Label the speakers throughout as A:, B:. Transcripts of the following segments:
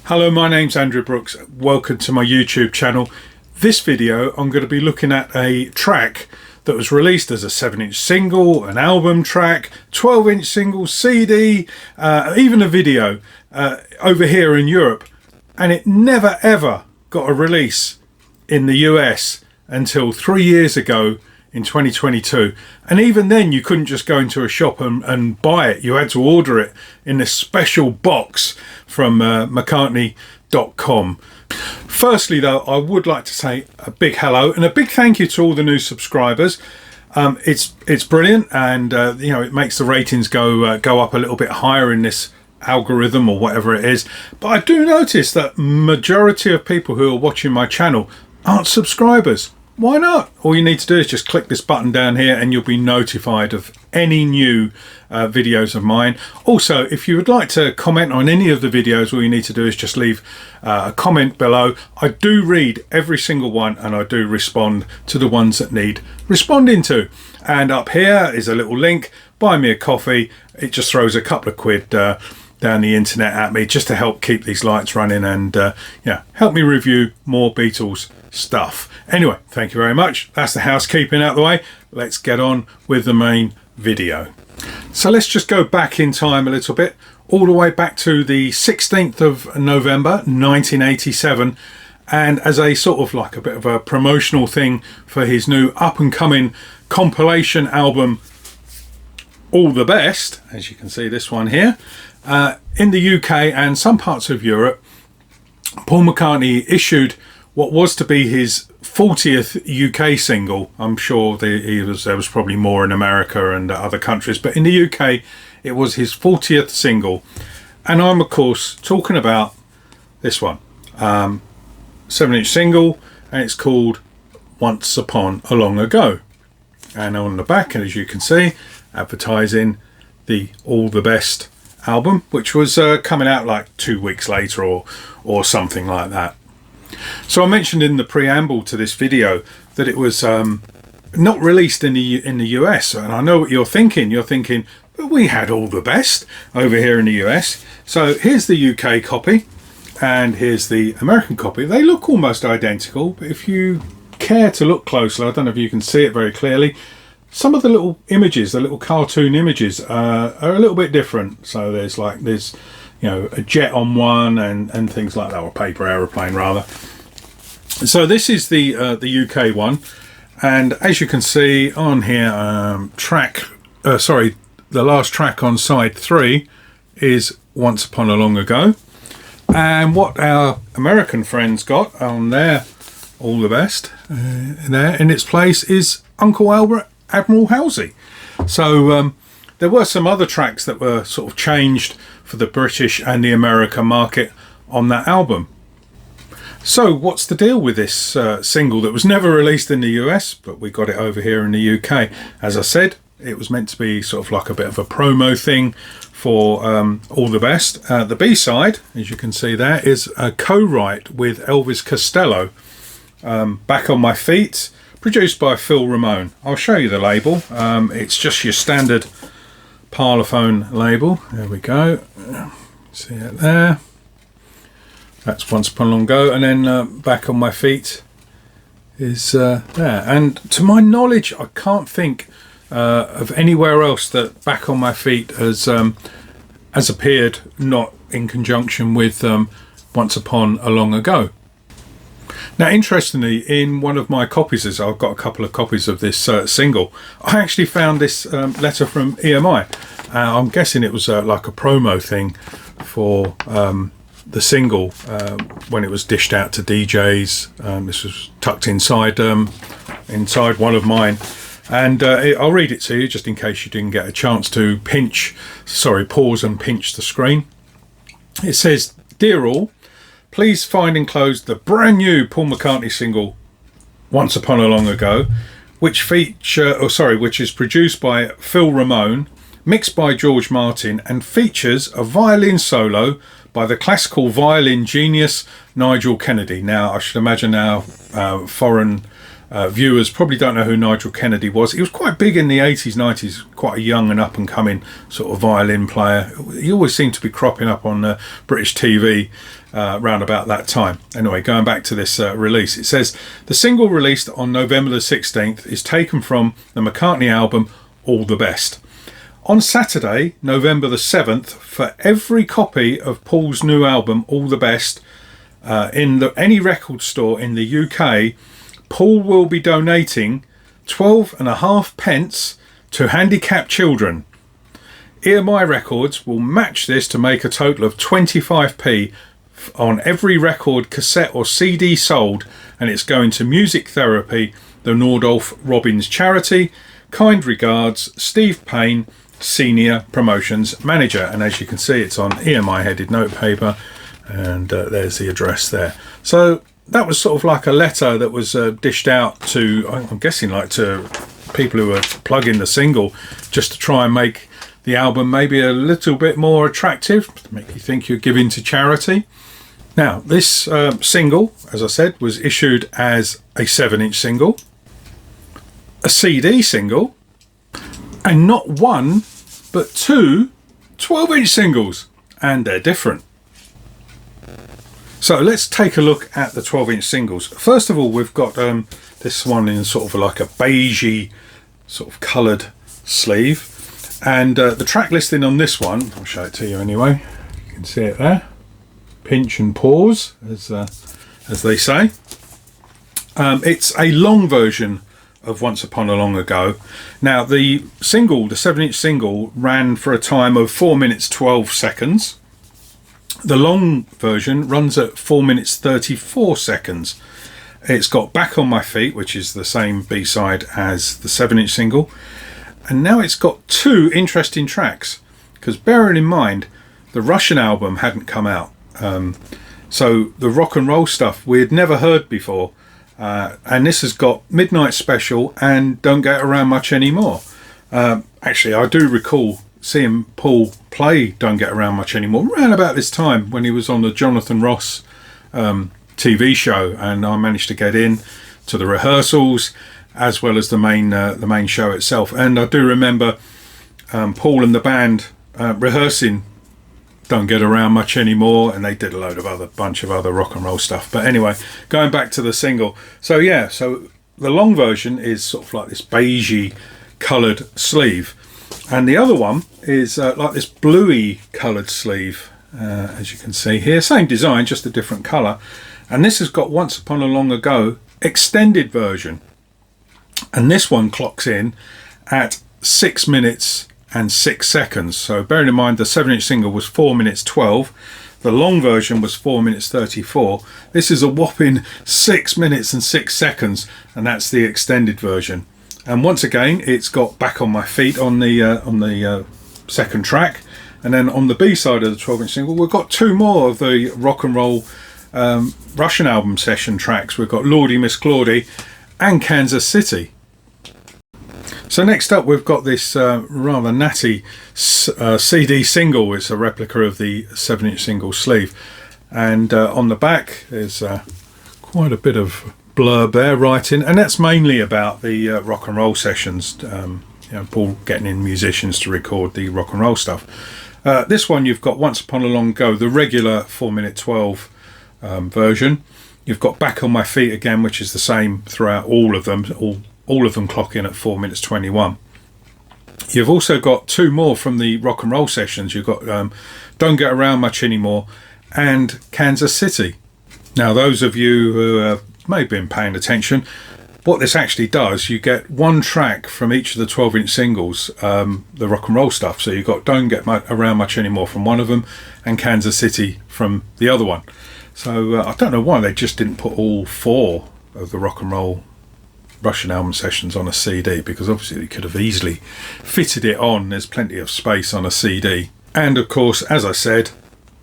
A: Hello, my name's Andrew Brooks. Welcome to my YouTube channel. This video I'm going to be looking at a track that was released as a 7-inch single, an album track, 12-inch single, CD, even a video over here in Europe, and it never ever got a release in the US until 3 years ago in 2022. And even then you couldn't just go into a shop and buy it. You had to order it in this special box from McCartney.com. Firstly though, I would like to say a big hello and a big thank you to all the new subscribers. It's brilliant, and you know, it makes the ratings go up a little bit higher in this algorithm or whatever it is. But I do notice that majority of people who are watching my channel aren't subscribers. Why not? All you need to do is just click this button down here and you'll be notified of any new videos of mine. Also, if you would like to comment on any of the videos, all you need to do is just leave a comment below. I do read every single one and I do respond to the ones that need responding to. And up here is a little link, buy me a coffee. It just throws a couple of quid down the internet at me just to help keep these lights running and yeah, help me review more Beatles stuff. Anyway, thank you very much. That's the housekeeping out of the way. Let's get on with the main video. So let's just go back in time a little bit, all the way back to the 16th of November 1987, and as a sort of like a bit of a promotional thing for his new up-and-coming compilation album All the Best, as you can see this one here, in the UK and some parts of Europe, Paul McCartney issued what was to be his 40th UK single. I'm sure there was probably more in America and other countries, but in the UK it was his 40th single. And I'm of course talking about this one, 7-inch single, and it's called Once Upon a Long Ago. And on the back, and as you can see, advertising the All the Best album, which was coming out like 2 weeks later or something like that. So I mentioned in the preamble to this video that it was not released in the US, and I know what you're thinking. You're thinking, but we had All the Best over here in the US. So here's the UK copy and here's the American copy. They look almost identical, but if you care to look closely, I don't know if you can see it very clearly, some of the little images, the little cartoon images, are a little bit different. So there's you know, a jet on one and things like that, or a paper aeroplane rather. So this is the UK one, and as you can see on here, the last track on side 3 is Once Upon a Long Ago, and what our American friends got on their All the Best there in its place is Uncle Admiral Halsey. So there were some other tracks that were sort of changed for the British and the American market on that album. So what's the deal with this single that was never released in the US, but we got it over here in the UK? As I said, it was meant to be sort of like a bit of a promo thing for All the Best. The B-side, as you can see there, is a co-write with Elvis Costello, Back on My Feet, produced by Phil Ramone. I'll show you the label. It's just your standard Parlophone label. There we go. See it there. That's Once Upon a Long Ago, and then Back on My Feet is there. And to my knowledge, I can't think of anywhere else that Back on My Feet has appeared not in conjunction with Once Upon a Long Ago. Now, interestingly, in one of my copies, as I've got a couple of copies of this single, I actually found this letter from EMI. I'm guessing it was like a promo thing for the single when it was dished out to DJs. This was tucked inside one of mine, and I'll read it to you just in case you didn't get a chance to pause and pinch the screen. It says, "Dear all, please find enclosed the brand new Paul McCartney single Once Upon a Long Ago, which is produced by Phil Ramone, mixed by George Martin, and features a violin solo by the classical violin genius Nigel Kennedy." Now, I should imagine our foreign viewers probably don't know who Nigel Kennedy was. He was quite big in the 80s, 90s, quite a young and up and coming sort of violin player. He always seemed to be cropping up on British TV around about that time. Anyway, going back to this release, it says the single released on November the 16th is taken from the McCartney album All the Best. On Saturday, November the 7th, for every copy of Paul's new album All the Best in any record store in the UK, Paul will be donating 12.5 pence to handicapped children. EMI Records will match this to make a total of 25p on every record, cassette or CD sold, and it's going to Music Therapy, the Nordolph Robbins charity. Kind regards, Steve Payne, Senior Promotions Manager. And as you can see, it's on EMI headed notepaper, and there's the address there. So that was sort of like a letter that was dished out to, I'm guessing, like to people who were plugging the single, just to try and make the album maybe a little bit more attractive, to make you think you're giving to charity. Now, this single, as I said, was issued as a 7-inch single, a CD single, and not one, but two 12-inch singles, and they're different. So let's take a look at the 12-inch singles. First of all, we've got this one in sort of like a beigey sort of coloured sleeve. And the track listing on this one, I'll show it to you anyway. You can see it there. Pinch and pause, as they say. It's a long version of Once Upon a Long Ago. Now, the single, the 7-inch single, ran for a time of 4 minutes 12 seconds. The long version runs at 4 minutes 34 seconds. It's got Back on My Feet, which is the same B-side as the 7-inch single. And now it's got two interesting tracks, because bearing in mind, the Russian album hadn't come out. So the rock and roll stuff we had never heard before. And this has got Midnight Special and Don't Get Around Much Anymore. Actually, I do recall seeing Paul play Don't Get Around Much Anymore around about this time when he was on the Jonathan Ross TV show, and I managed to get in to the rehearsals as well as the main show itself. And I do remember Paul and the band rehearsing Don't Get Around Much Anymore, and they did a bunch of other rock and roll stuff. But anyway, going back to the single, so the long version is sort of like this beigey coloured sleeve, and the other one is like this bluey coloured sleeve, as you can see here. Same design, just a different colour. And this has got Once Upon a Long Ago extended version, and this one clocks in at 6 minutes and 6 seconds. So bearing in mind the 7-inch single was 4 minutes 12, the long version was 4 minutes 34. This is a whopping 6 minutes and 6 seconds, and that's the extended version. And once again, it's got Back on My Feet on the second track, and then on the B side of the 12-inch single, we've got two more of the rock and roll Russian album session tracks. We've got Lordy Miss Claudie and Kansas City. So next up, we've got this rather natty CD single. It's a replica of the 7-inch single sleeve, and on the back there's quite a bit of blurb there writing, and that's mainly about the rock and roll sessions. Paul getting in musicians to record the rock and roll stuff. This one you've got Once Upon a Long Ago, the regular 4 minute 12 version. You've got Back on My Feet again, which is the same throughout all of them. All of them clock in at 4 minutes 21. You've also got two more from the rock and roll sessions. You've got Don't Get Around Much Anymore and Kansas City. Now, those of you who may have been paying attention, what this actually does, you get one track from each of the 12-inch singles, the rock and roll stuff. So you've got Don't Get Around Much Anymore from one of them and Kansas City from the other one. So I don't know why they just didn't put all four of the rock and roll Russian album sessions on a CD, because obviously they could have easily fitted it on. There's plenty of space on a CD. And of course, as I said,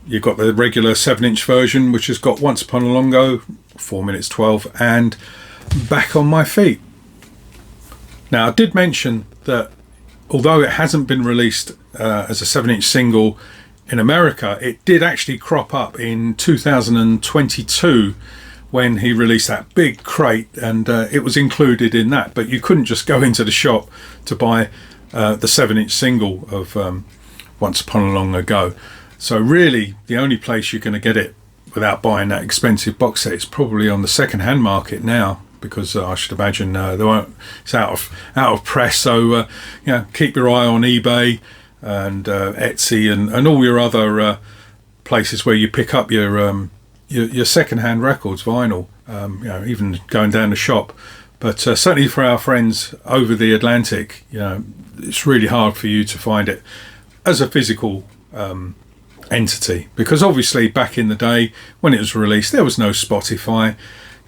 A: you've got the regular 7-inch version, which has got Once Upon a Long Ago, 4 minutes 12, and Back on My Feet. Now, I did mention that although it hasn't been released as a 7-inch single in America, it did actually crop up in 2022 when he released that big crate, and it was included in that. But you couldn't just go into the shop to buy the 7-inch single of Once Upon a Long Ago. So really, the only place you're going to get it without buying that expensive box set is probably on the second-hand market now, because I should imagine it's out of press. So keep your eye on eBay and Etsy and all your other places where you pick up your second-hand records, vinyl. Even going down the shop. But certainly for our friends over the Atlantic, it's really hard for you to find it as a physical entity, because obviously back in the day when it was released, there was no Spotify.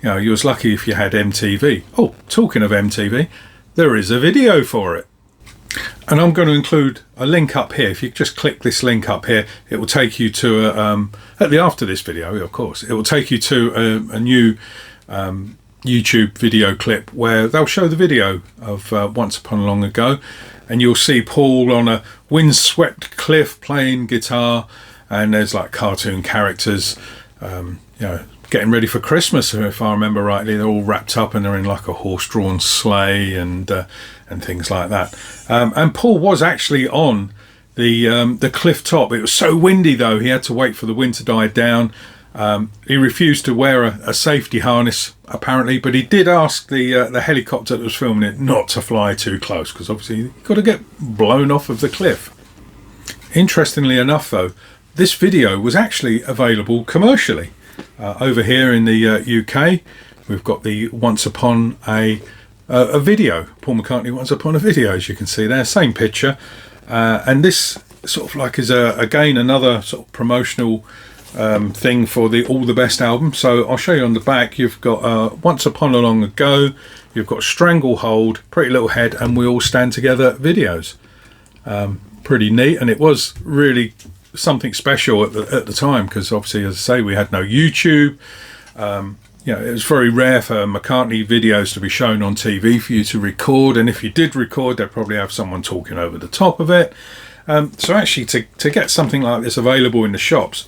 A: You was lucky if you had MTV. Oh, talking of MTV, there is a video for it, and I'm going to include a link up here. If you just click this link up here, it will take you to after this video, of course, it will take you to a new YouTube video clip where they'll show the video of Once Upon a Long Ago, and you'll see Paul on a windswept cliff playing guitar, and there's like cartoon characters, getting ready for Christmas. If I remember rightly, they're all wrapped up and they're in like a horse-drawn sleigh and things like that. And Paul was actually on the cliff top. It was so windy though, he had to wait for the wind to die down. He refused to wear a safety harness apparently, but he did ask the helicopter that was filming it not to fly too close, because obviously you've got to get blown off of the cliff. Interestingly enough though, this video was actually available commercially. Over here in the UK, we've got the Once Upon a Video, Paul McCartney Once Upon a Video, as you can see there, same picture. And this sort of like is again another sort of promotional thing for the All the Best album. So I'll show you on the back. You've got Once Upon a Long Ago, you've got Stranglehold, Pretty Little Head, and We All Stand Together videos. Pretty neat, and it was really something special at the time, because obviously, as I say, we had no YouTube. It was very rare for McCartney videos to be shown on TV for you to record, and if you did record, they'd probably have someone talking over the top of it. So actually to get something like this available in the shops,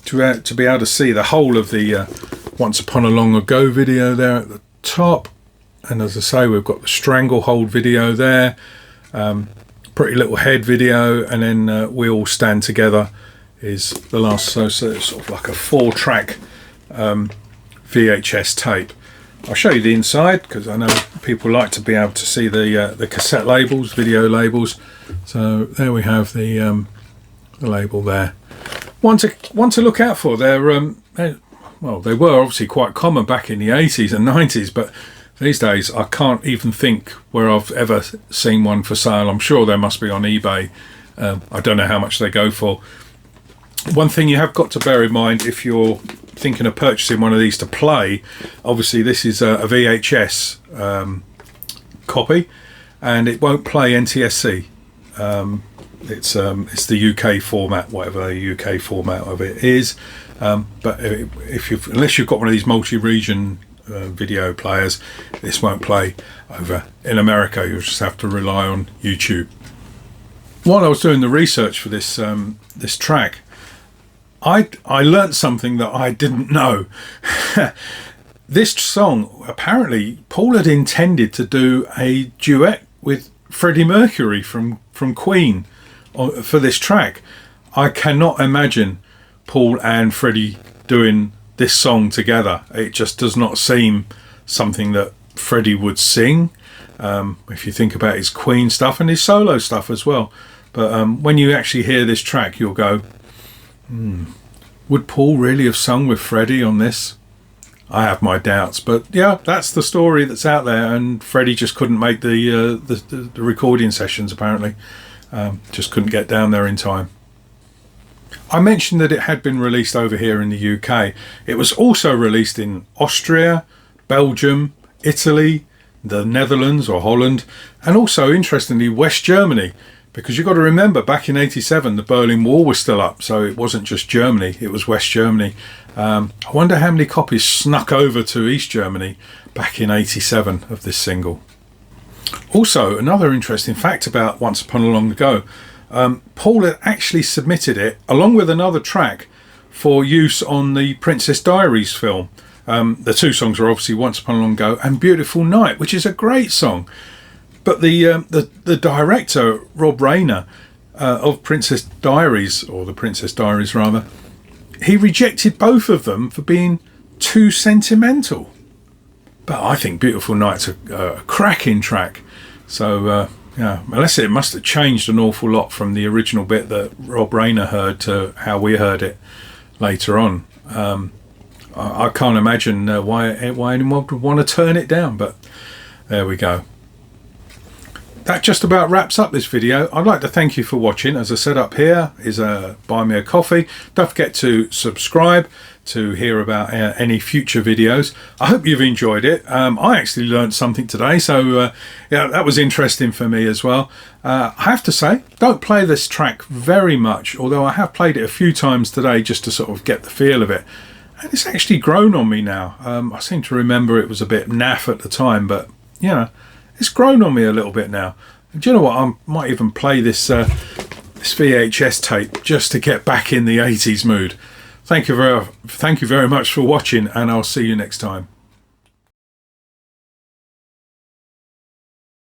A: to be able to see the whole of the Once Upon a Long Ago video there at the top, and as I say, we've got the Stranglehold video there, Pretty Little Head video, and then We All Stand Together is the last. So it's sort of like a 4-track VHS tape. I'll show you the inside, because I know people like to be able to see the cassette labels, video labels. So there we have the label there. One to look out for. They were obviously quite common back in the 80s and 90s, but these days I can't even think where I've ever seen one for sale. I'm sure there must be on eBay. I don't know how much they go for. One thing you have got to bear in mind if you're thinking of purchasing one of these to play, obviously this is a VHS copy, and it won't play NTSC. It's the UK format, whatever the UK format of it is. But unless you've got one of these multi-region video players, this won't play over in America. You'll just have to rely on YouTube. While I was doing the research for this this track, I learnt something that I didn't know. This song, apparently Paul had intended to do a duet with Freddie Mercury from Queen for this track. I cannot imagine Paul and Freddie doing this song together. It just does not seem something that Freddie would sing, if you think about his Queen stuff and his solo stuff as well. But when you actually hear this track, you'll go, would Paul really have sung with Freddie on this? I have my doubts, but yeah, that's the story that's out there, and Freddie just couldn't make the recording sessions, apparently. Just couldn't get down there in time. I mentioned that it had been released over here in the UK. It was also released in Austria, Belgium, Italy, the Netherlands or Holland, and also, interestingly, West Germany. Because you've got to remember, back in 87, the Berlin Wall was still up, so it wasn't just Germany, it was West Germany. I wonder how many copies snuck over to East Germany back in 87 of this single. Also, another interesting fact about Once Upon a Long Ago, Paul had actually submitted it, along with another track, for use on the Princess Diaries film. The two songs are obviously Once Upon a Long Ago and Beautiful Night, which is a great song. But the director, Rob Reiner, of Princess Diaries, or the Princess Diaries rather, he rejected both of them for being too sentimental. But I think Beautiful Night's a cracking track. So yeah, unless it must have changed an awful lot from the original bit that Rob Reiner heard to how we heard it later on. I can't imagine why anyone would want to turn it down, but there we go. That just about wraps up this video. I'd like to thank you for watching. As I said, up here is buy me a coffee. Don't forget to subscribe to hear about any future videos. I hope you've enjoyed it. I actually learned something today, so yeah, that was interesting for me as well. I have to say, don't play this track very much, although I have played it a few times today just to sort of get the feel of it. And it's actually grown on me now. I seem to remember it was a bit naff at the time, but you know, it's grown on me a little bit now. And do you know what? I might even play this this VHS tape just to get back in the 80s mood. Thank you very much for watching, and I'll see you next time.